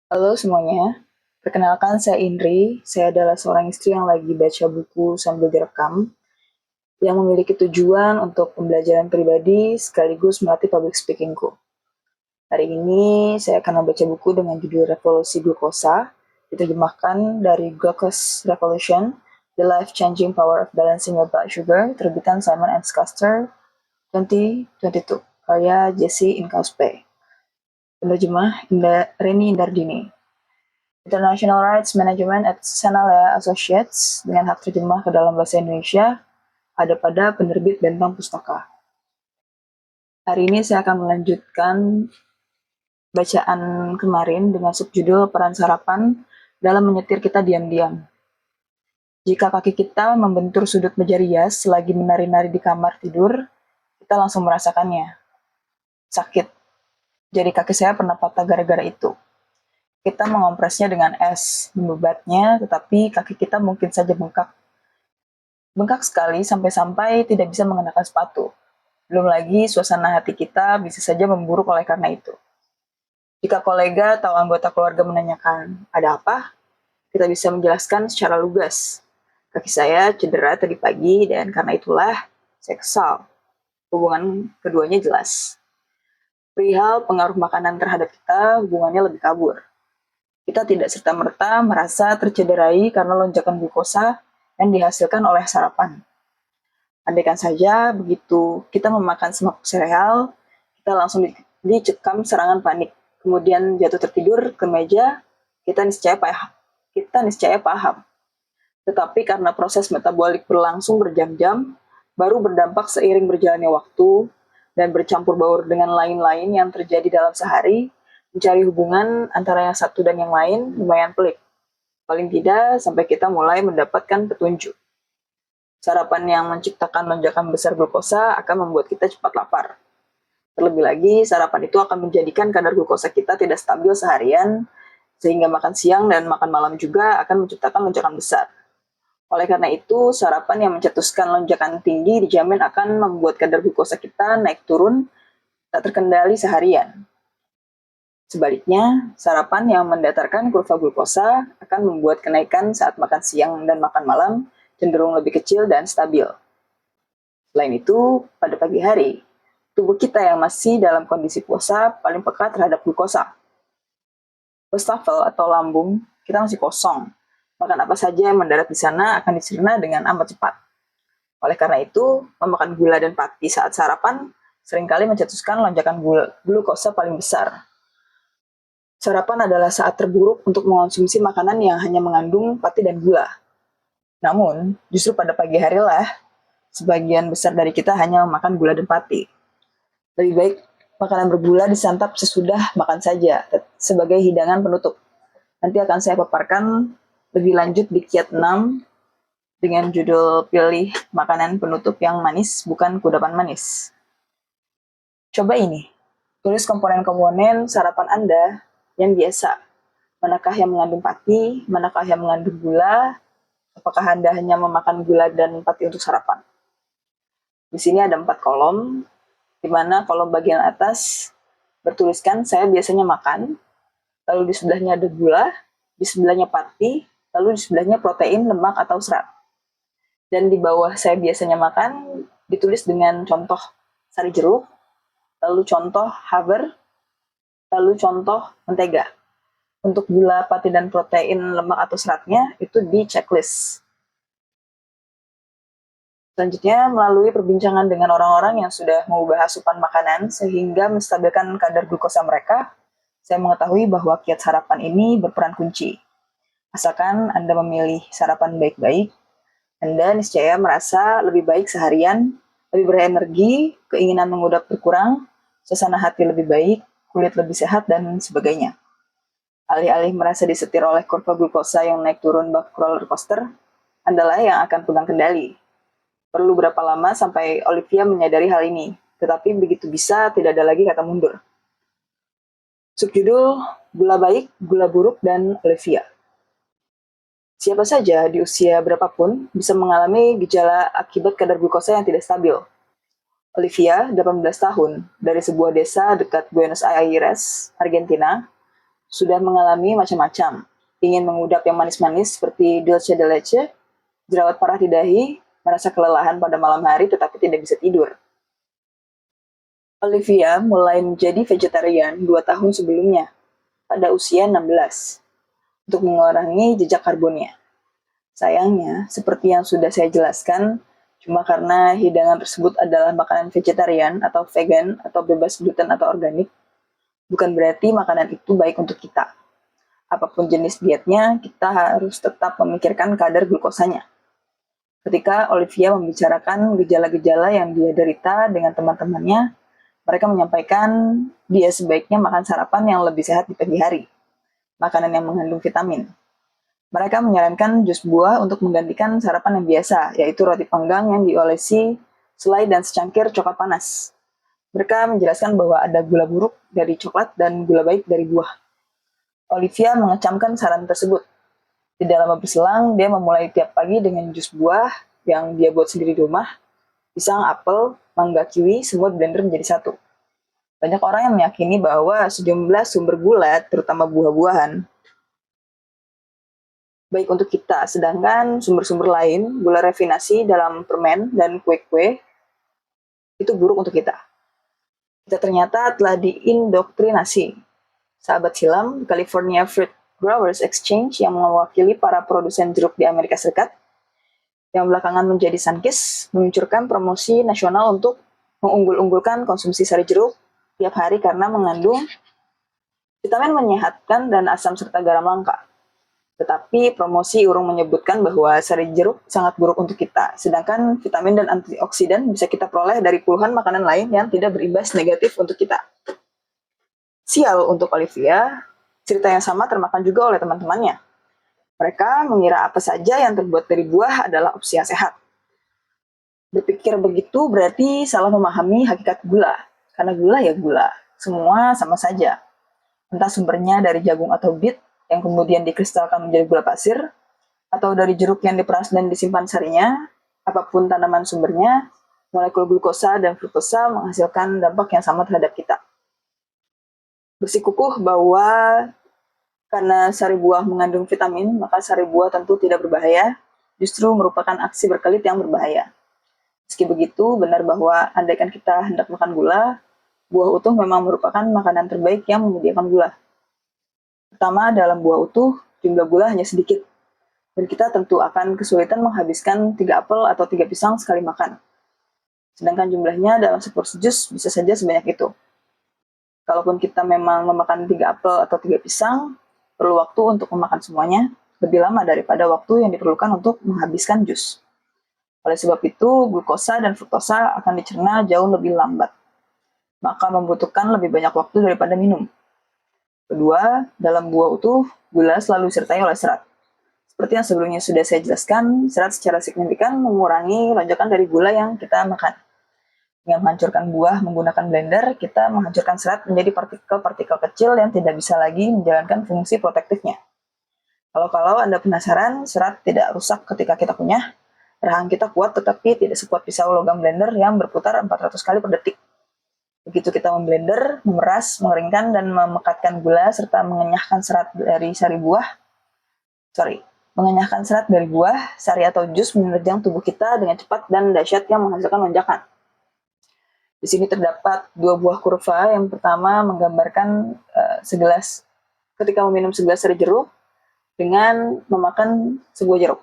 Halo semuanya, perkenalkan saya Indri. Saya adalah seorang istri yang lagi baca buku sambil direkam, yang memiliki tujuan untuk pembelajaran pribadi sekaligus melatih public speakingku. Hari ini saya akan membaca buku dengan judul Revolusi Glukosa, diterjemahkan dari Glucose Revolution, The Life-Changing Power of Balancing Your Blood Sugar, terbitan Simon and Schuster, 2022, karya Jesse Incauspe. Penerjemah Reni Indardini. International Rights Management at Sanalea Associates dengan hak terjemah ke dalam bahasa Indonesia ada pada penerbit Bentang Pustaka. Hari ini saya akan melanjutkan bacaan kemarin dengan subjudul Peran Sarapan dalam Menyetir Kita Diam-Diam. Jika kaki kita membentur sudut meja rias selagi menari-nari di kamar tidur, kita langsung merasakannya. Sakit. Jadi kaki saya pernah patah gara-gara itu. Kita mengompresnya dengan es, membebatnya, tetapi kaki kita mungkin saja bengkak. Bengkak sekali sampai-sampai tidak bisa mengenakan sepatu. Belum lagi suasana hati kita bisa saja memburuk oleh karena itu. Jika kolega atau anggota keluarga menanyakan, ada apa? Kita bisa menjelaskan secara lugas. Kaki saya cedera tadi pagi dan karena itulah saya kesal. Hubungan keduanya jelas. Perihal pengaruh makanan terhadap kita, hubungannya lebih kabur. Kita tidak serta-merta merasa tercederai karena lonjakan glukosa yang dihasilkan oleh sarapan. Andaikan saja begitu kita memakan semangkuk sereal, kita langsung dicekam serangan panik. Kemudian jatuh tertidur ke meja, kita niscaya paham. Tetapi karena proses metabolik berlangsung berjam-jam, baru berdampak seiring berjalannya waktu, dan bercampur baur dengan lain-lain yang terjadi dalam sehari, mencari hubungan antara yang satu dan yang lain lumayan pelik. Paling tidak sampai kita mulai mendapatkan petunjuk. Sarapan yang menciptakan lonjakan besar glukosa akan membuat kita cepat lapar. Terlebih lagi, sarapan itu akan menjadikan kadar glukosa kita tidak stabil seharian, sehingga makan siang dan makan malam juga akan menciptakan lonjakan besar. Oleh karena itu, sarapan yang mencetuskan lonjakan tinggi dijamin akan membuat kadar glukosa kita naik turun tak terkendali seharian. Sebaliknya, sarapan yang mendatarkan kurva glukosa akan membuat kenaikan saat makan siang dan makan malam cenderung lebih kecil dan stabil. Selain itu, pada pagi hari, tubuh kita yang masih dalam kondisi puasa paling peka terhadap glukosa. Wastafel atau lambung kita masih kosong. Makan apa saja yang mendarat di sana akan dicerna dengan amat cepat. Oleh karena itu, memakan gula dan pati saat sarapan seringkali mencetuskan lonjakan glukosa paling besar. Sarapan adalah saat terburuk untuk mengonsumsi makanan yang hanya mengandung pati dan gula. Namun, justru pada pagi harilah sebagian besar dari kita hanya makan gula dan pati. Lebih baik makanan bergula disantap sesudah makan saja sebagai hidangan penutup. Nanti akan saya paparkan lebih lanjut di kiat 6 dengan judul Pilih Makanan Penutup yang Manis Bukan Kudapan Manis. Coba ini, tulis komponen-komponen sarapan Anda yang biasa. Manakah yang mengandung pati, manakah yang mengandung gula, apakah Anda hanya memakan gula dan pati untuk sarapan. Di sini ada 4 kolom, di mana kolom bagian atas bertuliskan saya biasanya makan, lalu di sebelahnya ada gula, di sebelahnya pati, lalu di sebelahnya protein, lemak, atau serat. Dan di bawah saya biasanya makan, ditulis dengan contoh sari jeruk, lalu contoh haber, lalu contoh mentega. Untuk gula, pati, dan protein, lemak, atau seratnya, itu di checklist. Selanjutnya, melalui perbincangan dengan orang-orang yang sudah mengubah asupan makanan sehingga menstabilkan kadar glukosa mereka, saya mengetahui bahwa kiat sarapan ini berperan kunci. Asalkan Anda memilih sarapan baik-baik, Anda niscaya merasa lebih baik seharian, lebih berenergi, keinginan mengudap berkurang, suasana hati lebih baik, kulit lebih sehat, dan sebagainya. Alih-alih merasa disetir oleh kurva glukosa yang naik turun bak roller coaster, Andalah yang akan pegang kendali. Perlu berapa lama sampai Olivia menyadari hal ini, tetapi begitu bisa tidak ada lagi kata mundur. Subjudul Gula Baik, Gula Buruk, dan Olivia. Siapa saja di usia berapapun bisa mengalami gejala akibat kadar glukosa yang tidak stabil. Olivia, 18 tahun, dari sebuah desa dekat Buenos Aires, Argentina, sudah mengalami macam-macam. Ingin mengudap yang manis-manis seperti dulce de leche, jerawat parah di dahi, merasa kelelahan pada malam hari tetapi tidak bisa tidur. Olivia mulai menjadi vegetarian 2 tahun sebelumnya, pada usia 16, untuk mengurangi jejak karbonnya. Sayangnya, seperti yang sudah saya jelaskan, cuma karena hidangan tersebut adalah makanan vegetarian atau vegan atau bebas gluten atau organik, bukan berarti makanan itu baik untuk kita. Apapun jenis dietnya, kita harus tetap memikirkan kadar glukosanya. Ketika Olivia membicarakan gejala-gejala yang dia derita dengan teman-temannya, mereka menyampaikan dia sebaiknya makan sarapan yang lebih sehat di pagi hari, makanan yang mengandung vitamin. Mereka menyarankan jus buah untuk menggantikan sarapan yang biasa, yaitu roti panggang yang diolesi selai dan secangkir coklat panas. Mereka menjelaskan bahwa ada gula buruk dari coklat dan gula baik dari buah. Olivia mengecamkan saran tersebut. Tidak lama berselang, dia memulai tiap pagi dengan jus buah yang dia buat sendiri di rumah, pisang, apel, mangga, kiwi, semua blender menjadi satu. Banyak orang yang meyakini bahwa sejumlah sumber gula, terutama buah-buahan, baik untuk kita, sedangkan sumber-sumber lain, gula rafinasi dalam permen dan kue-kue, itu buruk untuk kita. Kita ternyata telah diindoktrinasi. Sahabat silam, California Fruit Growers Exchange yang mewakili para produsen jeruk di Amerika Serikat, yang belakangan menjadi Sunkist, meluncurkan promosi nasional untuk mengunggul-unggulkan konsumsi sari jeruk tiap hari karena mengandung vitamin menyehatkan dan asam serta garam langka. Tetapi promosi urung menyebutkan bahwa sari jeruk sangat buruk untuk kita, sedangkan vitamin dan antioksidan bisa kita peroleh dari puluhan makanan lain yang tidak berimbas negatif untuk kita. Sial untuk Olivia, cerita yang sama termakan juga oleh teman-temannya. Mereka mengira apa saja yang terbuat dari buah adalah opsi yang sehat. Berpikir begitu berarti salah memahami hakikat gula, karena gula ya gula, semua sama saja. Entah sumbernya dari jagung atau bit, yang kemudian dikristalkan menjadi gula pasir, atau dari jeruk yang diperas dan disimpan sarinya, apapun tanaman sumbernya, molekul glukosa dan fruktosa menghasilkan dampak yang sama terhadap kita. Bersikukuh bahwa karena sari buah mengandung vitamin, maka sari buah tentu tidak berbahaya, justru merupakan aksi berkelit yang berbahaya. Meski begitu, benar bahwa andaikan kita hendak makan gula, buah utuh memang merupakan makanan terbaik yang menyediakan gula. Pertama, dalam buah utuh, jumlah gula hanya sedikit, dan kita tentu akan kesulitan menghabiskan 3 apel atau 3 pisang sekali makan. Sedangkan jumlahnya dalam seporsi jus bisa saja sebanyak itu. Kalaupun kita memang memakan 3 apel atau 3 pisang, perlu waktu untuk memakan semuanya, lebih lama daripada waktu yang diperlukan untuk menghabiskan jus. Oleh sebab itu, glukosa dan fruktosa akan dicerna jauh lebih lambat, maka membutuhkan lebih banyak waktu daripada minum. Kedua, dalam buah utuh, gula selalu disertai oleh serat. Seperti yang sebelumnya sudah saya jelaskan, serat secara signifikan mengurangi lonjakan dari gula yang kita makan. Dengan menghancurkan buah menggunakan blender, kita menghancurkan serat menjadi partikel-partikel kecil yang tidak bisa lagi menjalankan fungsi protektifnya. Kalau Anda penasaran, serat tidak rusak ketika kita kunyah, rahang kita kuat tetapi tidak sekuat pisau logam blender yang berputar 400 kali per detik. Begitu kita memblender, memeras, mengeringkan, dan memekatkan gula, serta mengenyahkan serat dari sari atau jus menerjang tubuh kita dengan cepat dan dahsyat yang menghasilkan lonjakan. Di sini terdapat 2 buah kurva. Yang pertama menggambarkan ketika meminum segelas sari jeruk dengan memakan sebuah jeruk.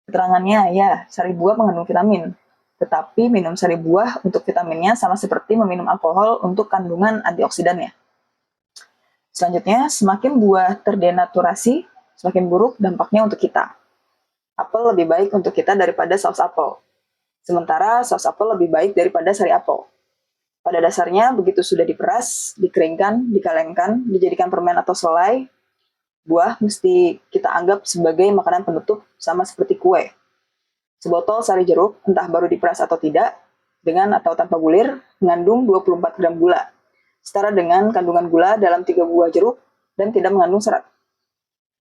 Keterangannya, ya, sari buah mengandung vitamin. Tetapi minum sari buah untuk vitaminnya sama seperti meminum alkohol untuk kandungan antioksidannya. Selanjutnya, semakin buah terdenaturasi, semakin buruk dampaknya untuk kita. Apel lebih baik untuk kita daripada saus apel. Sementara saus apel lebih baik daripada sari apel. Pada dasarnya, begitu sudah diperas, dikeringkan, dikalengkan, dijadikan permen atau selai, buah mesti kita anggap sebagai makanan penutup sama seperti kue. Sebotol sari jeruk, entah baru diperas atau tidak, dengan atau tanpa bulir, mengandung 24 gram gula, setara dengan kandungan gula dalam 3 buah jeruk dan tidak mengandung serat.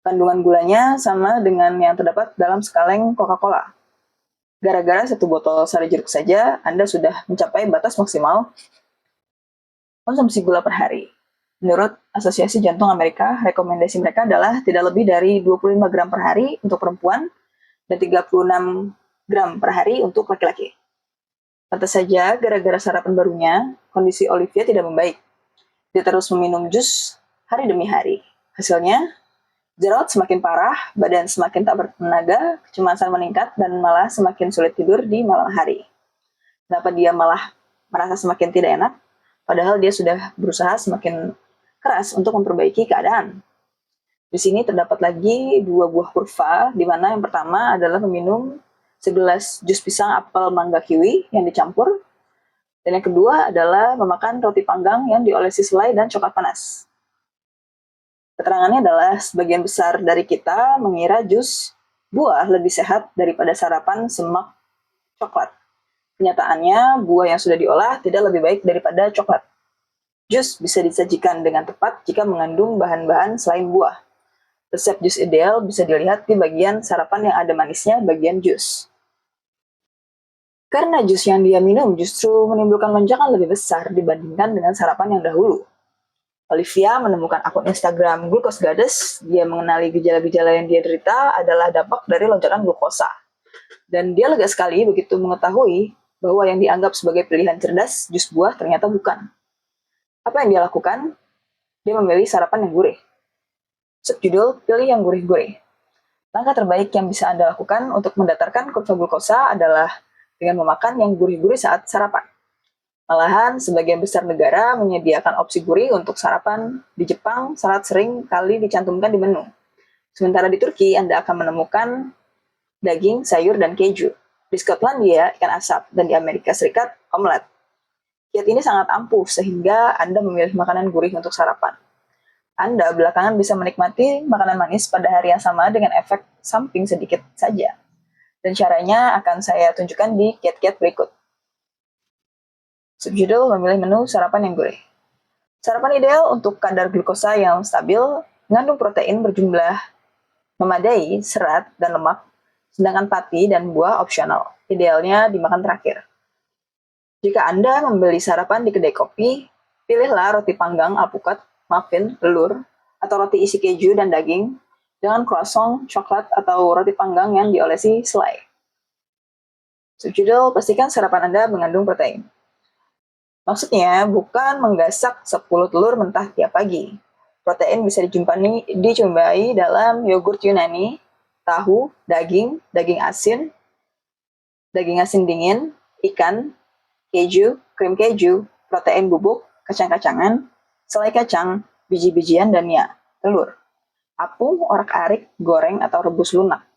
Kandungan gulanya sama dengan yang terdapat dalam sekaleng Coca-Cola. Gara-gara 1 botol sari jeruk saja, Anda sudah mencapai batas maksimal konsumsi gula per hari. Menurut Asosiasi Jantung Amerika, rekomendasi mereka adalah tidak lebih dari 25 gram per hari untuk perempuan dan 36 gram per hari untuk laki-laki. Pantas saja, gara-gara sarapan barunya, kondisi Olivia tidak membaik. Dia terus meminum jus hari demi hari. Hasilnya, jerawat semakin parah, badan semakin tak bertenaga, kecemasan meningkat, dan malah semakin sulit tidur di malam hari. Kenapa dia malah merasa semakin tidak enak, padahal dia sudah berusaha semakin keras untuk memperbaiki keadaan. Di sini terdapat lagi 2 buah kurva, di mana yang pertama adalah meminum segelas jus pisang, apel, mangga, kiwi yang dicampur, dan yang kedua adalah memakan roti panggang yang diolesi selai dan coklat panas. Keterangannya adalah sebagian besar dari kita mengira jus buah lebih sehat daripada sarapan semak coklat. Kenyataannya, buah yang sudah diolah tidak lebih baik daripada coklat. Jus bisa disajikan dengan tepat jika mengandung bahan-bahan selain buah. Resep jus ideal bisa dilihat di bagian sarapan yang ada manisnya bagian jus. Karena jus yang dia minum justru menimbulkan lonjakan lebih besar dibandingkan dengan sarapan yang dahulu. Olivia menemukan akun Instagram Glucose Goddess. Dia mengenali gejala-gejala yang dia derita adalah dampak dari lonjakan glukosa. Dan dia lega sekali begitu mengetahui bahwa yang dianggap sebagai pilihan cerdas, jus buah, ternyata bukan. Apa yang dia lakukan? Dia memilih sarapan yang gurih. Subjudul, pilih yang gurih-gurih. Langkah terbaik yang bisa Anda lakukan untuk mendatarkan kurva glukosa adalah dengan memakan yang gurih-gurih saat sarapan. Malahan, sebagian besar negara menyediakan opsi gurih untuk sarapan. Di Jepang, salad sering kali dicantumkan di menu. Sementara di Turki, Anda akan menemukan daging, sayur, dan keju. Di Skotlandia, ikan asap, dan di Amerika Serikat, omelet. Kiat ini sangat ampuh sehingga Anda memilih makanan gurih untuk sarapan. Anda belakangan bisa menikmati makanan manis pada hari yang sama dengan efek samping sedikit saja. Dan caranya akan saya tunjukkan di kiat-kiat berikut. Subjudul, memilih menu sarapan yang gurih. Sarapan ideal untuk kadar glukosa yang stabil, mengandung protein berjumlah memadai, serat, dan lemak, sedangkan pati dan buah opsional. Idealnya dimakan terakhir. Jika Anda membeli sarapan di kedai kopi, pilihlah roti panggang, alpukat, muffin, telur, atau roti isi keju dan daging, dengan croissant, coklat, atau roti panggang yang diolesi selai. Subjudul, pastikan sarapan Anda mengandung protein. Maksudnya bukan menggasak 10 telur mentah tiap pagi. Protein bisa dijumpai dalam yogurt Yunani, tahu, daging asin dingin, ikan, keju, krim keju, protein bubuk, kacang-kacangan, selai kacang, biji-bijian, dan ya, telur. Apung, orak-arik, goreng, atau rebus lunak.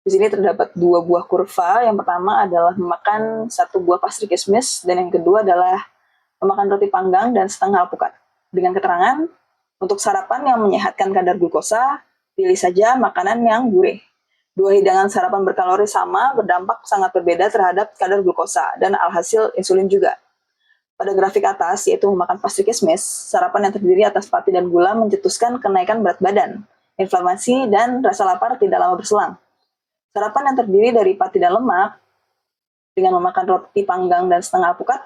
Di sini terdapat 2 buah kurva. Yang pertama adalah memakan 1 buah pastry kismis, dan yang kedua adalah memakan roti panggang dan setengah alpukat. Dengan keterangan, untuk sarapan yang menyehatkan kadar glukosa, pilih saja makanan yang gurih. 2 hidangan sarapan berkalori sama berdampak sangat berbeda terhadap kadar glukosa dan alhasil insulin juga. Pada grafik atas, yaitu memakan pastry kismis, sarapan yang terdiri atas pati dan gula mencetuskan kenaikan berat badan, inflamasi, dan rasa lapar tidak lama berselang. Sarapan yang terdiri dari pati dan lemak, dengan memakan roti panggang dan setengah alpukat,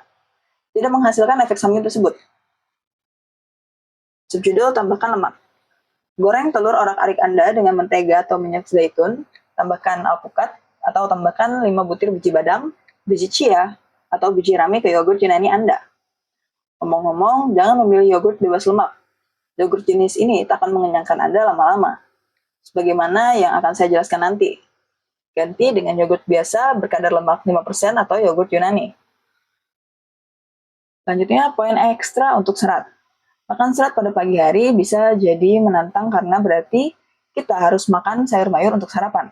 tidak menghasilkan efek samping tersebut. Subjudul, tambahkan lemak. Goreng telur orak-arik Anda dengan mentega atau minyak zaitun, tambahkan alpukat, atau tambahkan 5 butir biji badam, biji chia, atau biji rami ke yogurt Yunani Anda. Ngomong-ngomong, jangan memilih yogurt bebas lemak. Yogurt jenis ini tak akan mengenyangkan Anda lama-lama. Sebagaimana yang akan saya jelaskan nanti. Ganti dengan yogurt biasa berkadar lemak 5% atau yogurt Yunani. Selanjutnya, poin ekstra untuk serat. Makan serat pada pagi hari bisa jadi menantang karena berarti kita harus makan sayur mayur untuk sarapan.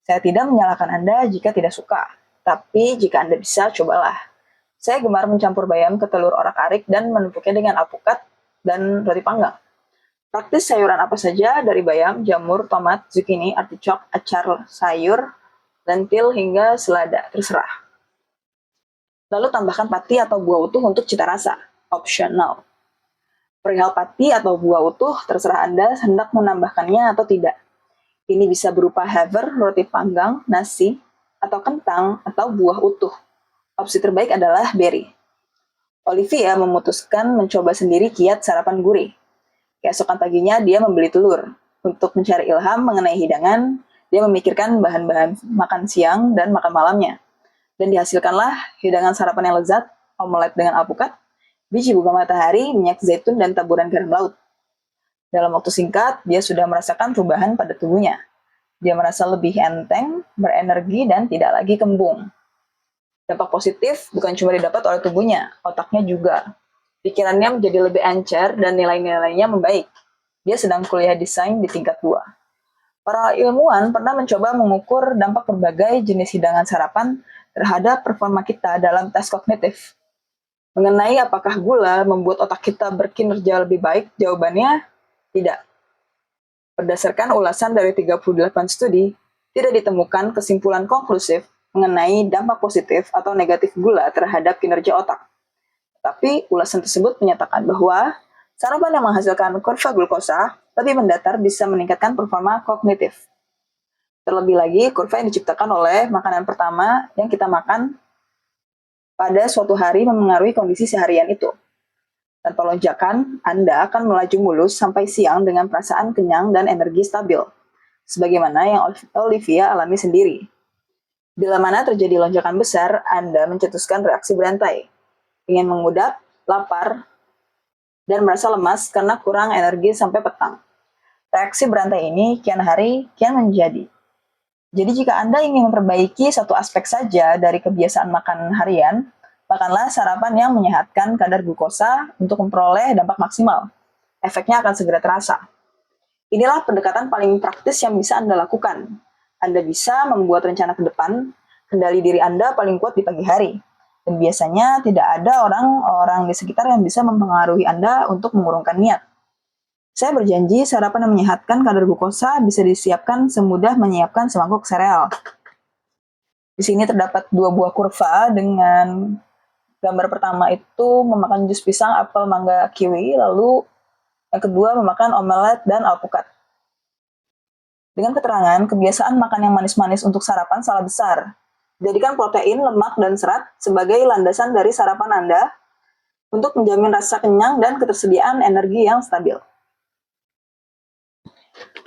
Saya tidak menyalahkan Anda jika tidak suka, tapi jika Anda bisa, cobalah. Saya gemar mencampur bayam ke telur orak-arik dan menumpuknya dengan alpukat dan roti panggang. Praktis sayuran apa saja dari bayam, jamur, tomat, zucchini, artichok, acar sayur, lentil, hingga selada, terserah. Lalu tambahkan pati atau buah utuh untuk cita rasa, opsional. Perihal pati atau buah utuh, terserah Anda hendak menambahkannya atau tidak. Ini bisa berupa haver, roti panggang, nasi, atau kentang, atau buah utuh. Opsi terbaik adalah berry. Olivia memutuskan mencoba sendiri kiat sarapan gurih. Keesokan paginya dia membeli telur. Untuk mencari ilham mengenai hidangan, dia memikirkan bahan-bahan makan siang dan makan malamnya. Dan dihasilkanlah hidangan sarapan yang lezat, omelet dengan alpukat, biji bunga matahari, minyak zaitun, dan taburan garam laut. Dalam waktu singkat, dia sudah merasakan perubahan pada tubuhnya. Dia merasa lebih enteng, berenergi, dan tidak lagi kembung. Dampak positif bukan cuma didapat oleh tubuhnya, otaknya juga. Pikirannya menjadi lebih encer dan nilai-nilainya membaik. Dia sedang kuliah desain di tingkat 2. Para ilmuwan pernah mencoba mengukur dampak berbagai jenis hidangan sarapan terhadap performa kita dalam tes kognitif. Mengenai apakah gula membuat otak kita berkinerja lebih baik, jawabannya tidak. Berdasarkan ulasan dari 38 studi, tidak ditemukan kesimpulan konklusif mengenai dampak positif atau negatif gula terhadap kinerja otak. Tapi ulasan tersebut menyatakan bahwa sarapan yang menghasilkan kurva glukosa lebih mendatar bisa meningkatkan performa kognitif. Terlebih lagi, kurva yang diciptakan oleh makanan pertama yang kita makan pada suatu hari memengaruhi kondisi seharian itu. Tanpa lonjakan, Anda akan melaju mulus sampai siang dengan perasaan kenyang dan energi stabil, sebagaimana yang Olivia alami sendiri. Bila mana terjadi lonjakan besar, Anda mencetuskan reaksi berantai, ingin mengudap, lapar, dan merasa lemas karena kurang energi sampai petang. Reaksi berantai ini kian hari kian menjadi. Jadi jika Anda ingin memperbaiki satu aspek saja dari kebiasaan makan harian, makanlah sarapan yang menyehatkan kadar glukosa untuk memperoleh dampak maksimal. Efeknya akan segera terasa. Inilah pendekatan paling praktis yang bisa Anda lakukan. Anda bisa membuat rencana ke depan, kendali diri Anda paling kuat di pagi hari. Dan biasanya tidak ada orang-orang di sekitar yang bisa mempengaruhi Anda untuk mengurungkan niat. Saya berjanji sarapan yang menyehatkan kadar glukosa bisa disiapkan semudah menyiapkan semangkuk sereal. Di sini terdapat 2 buah kurva dengan gambar pertama itu memakan jus pisang, apel, mangga, kiwi, lalu yang kedua memakan omelet dan alpukat. Dengan keterangan, kebiasaan makan yang manis-manis untuk sarapan salah besar. Jadikan protein, lemak, dan serat sebagai landasan dari sarapan Anda untuk menjamin rasa kenyang dan ketersediaan energi yang stabil.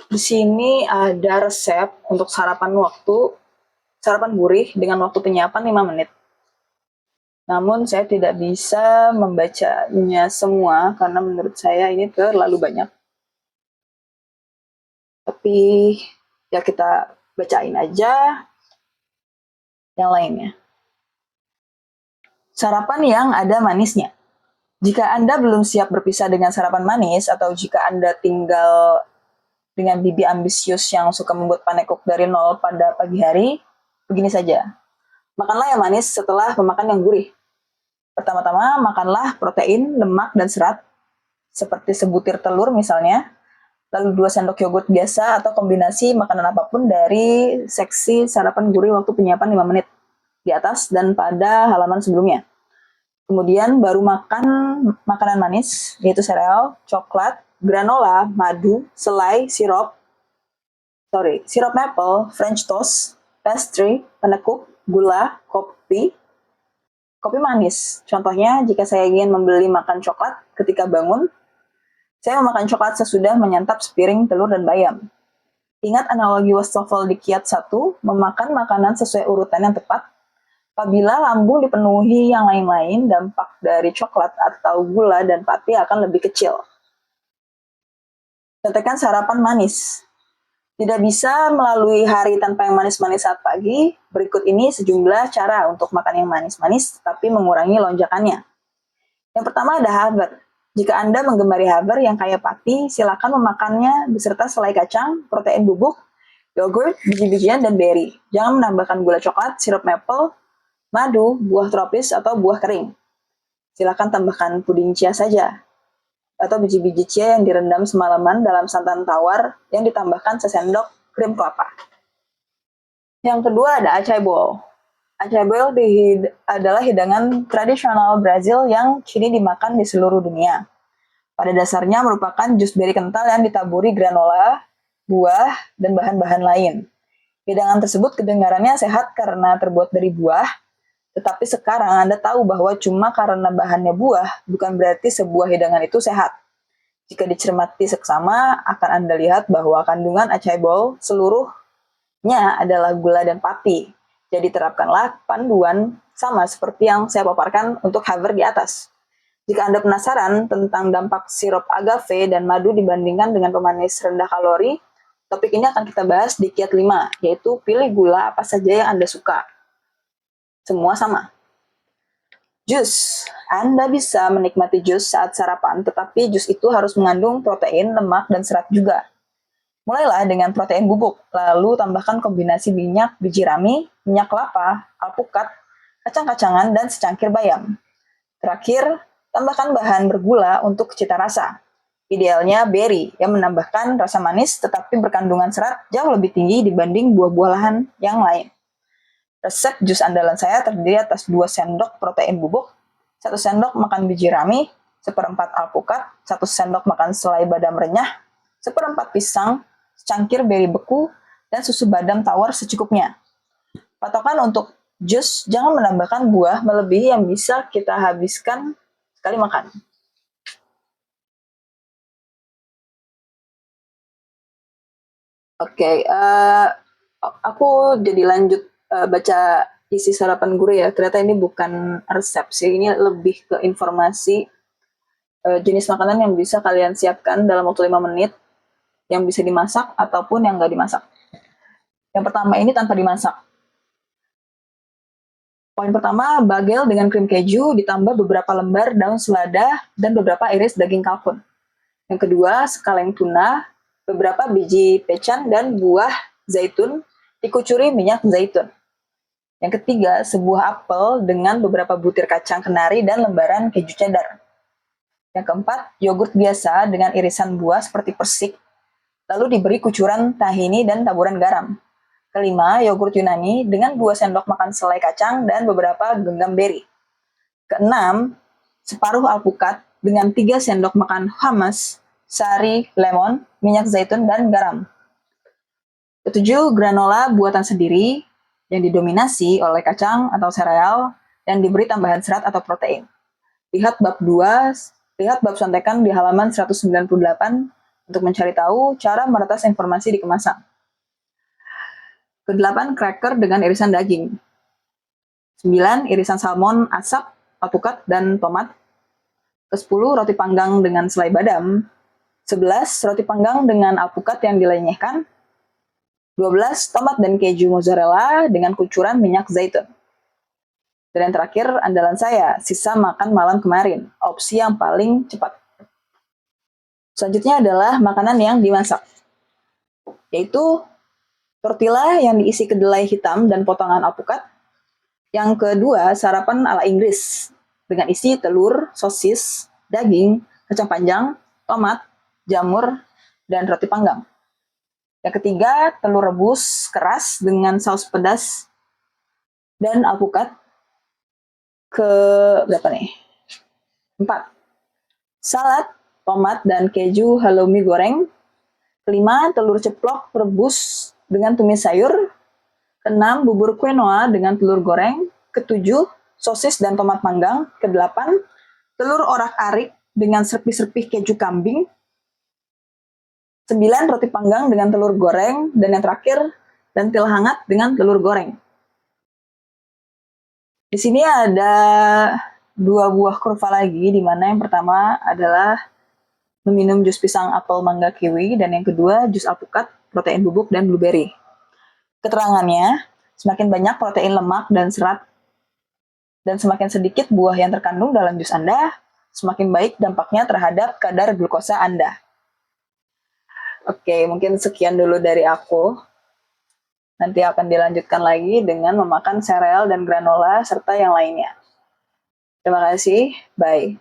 Di sini ada resep untuk sarapan gurih dengan waktu penyiapan 5 menit. Namun saya tidak bisa membacanya semua karena menurut saya ini terlalu banyak. Tapi ya kita bacain aja yang lainnya. Sarapan yang ada manisnya. Jika Anda belum siap berpisah dengan sarapan manis atau jika Anda tinggal dengan bibi ambisius yang suka membuat panekuk dari nol pada pagi hari, begini saja. Makanlah yang manis setelah memakan yang gurih. Pertama-tama, makanlah protein, lemak, dan serat, seperti sebutir telur misalnya, lalu 2 sendok yogurt biasa atau kombinasi makanan apapun dari seksi sarapan gurih waktu penyiapan 5 menit di atas dan pada halaman sebelumnya. Kemudian baru makan makanan manis, yaitu sereal, coklat, granola, madu, selai, sirup maple, French toast, pastry, penekuk, gula, kopi manis. Contohnya, jika saya ingin membeli makan coklat ketika bangun, saya memakan coklat sesudah menyantap sepiring telur dan bayam. Ingat analogi wastafel di kiat 1, memakan makanan sesuai urutan yang tepat. Apabila lambung dipenuhi yang lain-lain, dampak dari coklat atau gula dan pati akan lebih kecil. Contohkan sarapan manis. Tidak bisa melalui hari tanpa yang manis-manis saat pagi. Berikut ini sejumlah cara untuk makan yang manis-manis, tapi mengurangi lonjakannya. Yang pertama ada Haver. Jika Anda menggemari Haver yang kaya pati, silakan memakannya beserta selai kacang, protein bubuk, yogurt, biji-bijian, dan berry. Jangan menambahkan gula coklat, sirup maple, madu, buah tropis, atau buah kering. Silakan tambahkan puding chia saja, atau biji-biji chia yang direndam semalaman dalam santan tawar yang ditambahkan sesendok krim kelapa. Yang kedua ada acai bowl. Acai bowl adalah hidangan tradisional Brazil yang kini dimakan di seluruh dunia. Pada dasarnya merupakan jus beri kental yang ditaburi granola, buah, dan bahan-bahan lain. Hidangan tersebut kedengarannya sehat karena terbuat dari buah, Tetapi sekarang Anda tahu bahwa cuma karena bahannya buah, bukan berarti sebuah hidangan itu sehat. Jika dicermati seksama, akan Anda lihat bahwa kandungan acai bowl seluruhnya adalah gula dan pati. Jadi terapkanlah panduan sama seperti yang saya paparkan untuk Haver di atas. Jika Anda penasaran tentang dampak sirup agave dan madu dibandingkan dengan pemanis rendah kalori, topik ini akan kita bahas di kiat 5, yaitu pilih gula apa saja yang Anda suka. Semua sama. Jus. Anda bisa menikmati jus saat sarapan, tetapi jus itu harus mengandung protein, lemak, dan serat juga. Mulailah dengan protein bubuk, lalu tambahkan kombinasi minyak biji rami, minyak kelapa, alpukat, kacang-kacangan, dan secangkir bayam. Terakhir, tambahkan bahan bergula untuk cita rasa. Idealnya berry yang menambahkan rasa manis tetapi berkandungan serat jauh lebih tinggi dibanding buah-buahan yang lain. Resep jus andalan saya terdiri atas 2 sendok protein bubuk, 1 sendok makan biji rami, 1/4 alpukat, 1 sendok makan selai badam renyah, 1/4 pisang, secangkir beri beku, dan susu badam tawar secukupnya. Patokan untuk jus, jangan menambahkan buah melebihi yang bisa kita habiskan sekali makan. Oke, aku jadi lanjut baca isi sarapan guru ya. Ternyata ini bukan resep sih, ini lebih ke informasi jenis makanan yang bisa kalian siapkan dalam waktu 5 menit, yang bisa dimasak ataupun yang nggak dimasak. Yang pertama ini tanpa dimasak. Poin pertama, bagel dengan krim keju ditambah beberapa lembar daun selada dan beberapa iris daging kalkun. Yang kedua, sekaleng tuna, beberapa biji pecan dan buah zaitun dikucuri minyak zaitun. Yang ketiga, sebuah apel dengan beberapa butir kacang kenari dan lembaran keju cheddar. Yang keempat, yogurt biasa dengan irisan buah seperti persik, lalu diberi kucuran tahini dan taburan garam. Kelima, yogurt Yunani dengan 2 sendok makan selai kacang dan beberapa genggam beri. Keenam, separuh alpukat dengan 3 sendok makan hummus, sari, lemon, minyak zaitun, dan garam. Ketujuh, granola buatan sendiri yang didominasi oleh kacang atau sereal dan diberi tambahan serat atau protein. Lihat bab 2, lihat bab contekan di halaman 198 untuk mencari tahu cara meretas informasi di kemasan. Kedelapan, cracker dengan irisan daging. 9, irisan salmon, asap, alpukat, dan tomat. Ke-10, roti panggang dengan selai badam. 11, roti panggang dengan alpukat yang dilenyehkan. 12, tomat dan keju mozzarella dengan kucuran minyak zaitun. Dan yang terakhir, andalan saya, sisa makan malam kemarin, opsi yang paling cepat. Selanjutnya adalah makanan yang dimasak, yaitu tortilla yang diisi kedelai hitam dan potongan alpukat. Yang kedua, sarapan ala Inggris dengan isi telur, sosis, daging, kacang panjang, tomat, jamur, dan roti panggang. Yang ketiga, telur rebus keras dengan saus pedas dan alpukat. Berapa nih? 4. Salad, tomat, dan keju halloumi goreng. Kelima, telur ceplok rebus dengan tumis sayur. Keenam, bubur quinoa dengan telur goreng. Ketujuh, sosis dan tomat panggang. Kedelapan, telur orak-arik dengan serpih-serpih keju kambing. 9, roti panggang dengan telur goreng. Dan yang terakhir, lentil hangat dengan telur goreng. Di sini ada 2 buah kurva lagi, di mana yang pertama adalah meminum jus pisang, apel, mangga, kiwi, dan yang kedua jus alpukat, protein bubuk, dan blueberry. Keterangannya, semakin banyak protein, lemak, dan serat, dan semakin sedikit buah yang terkandung dalam jus Anda, semakin baik dampaknya terhadap kadar glukosa Anda. Oke, mungkin sekian dulu dari aku. Nanti akan dilanjutkan lagi dengan memakan sereal dan granola serta yang lainnya. Terima kasih, bye.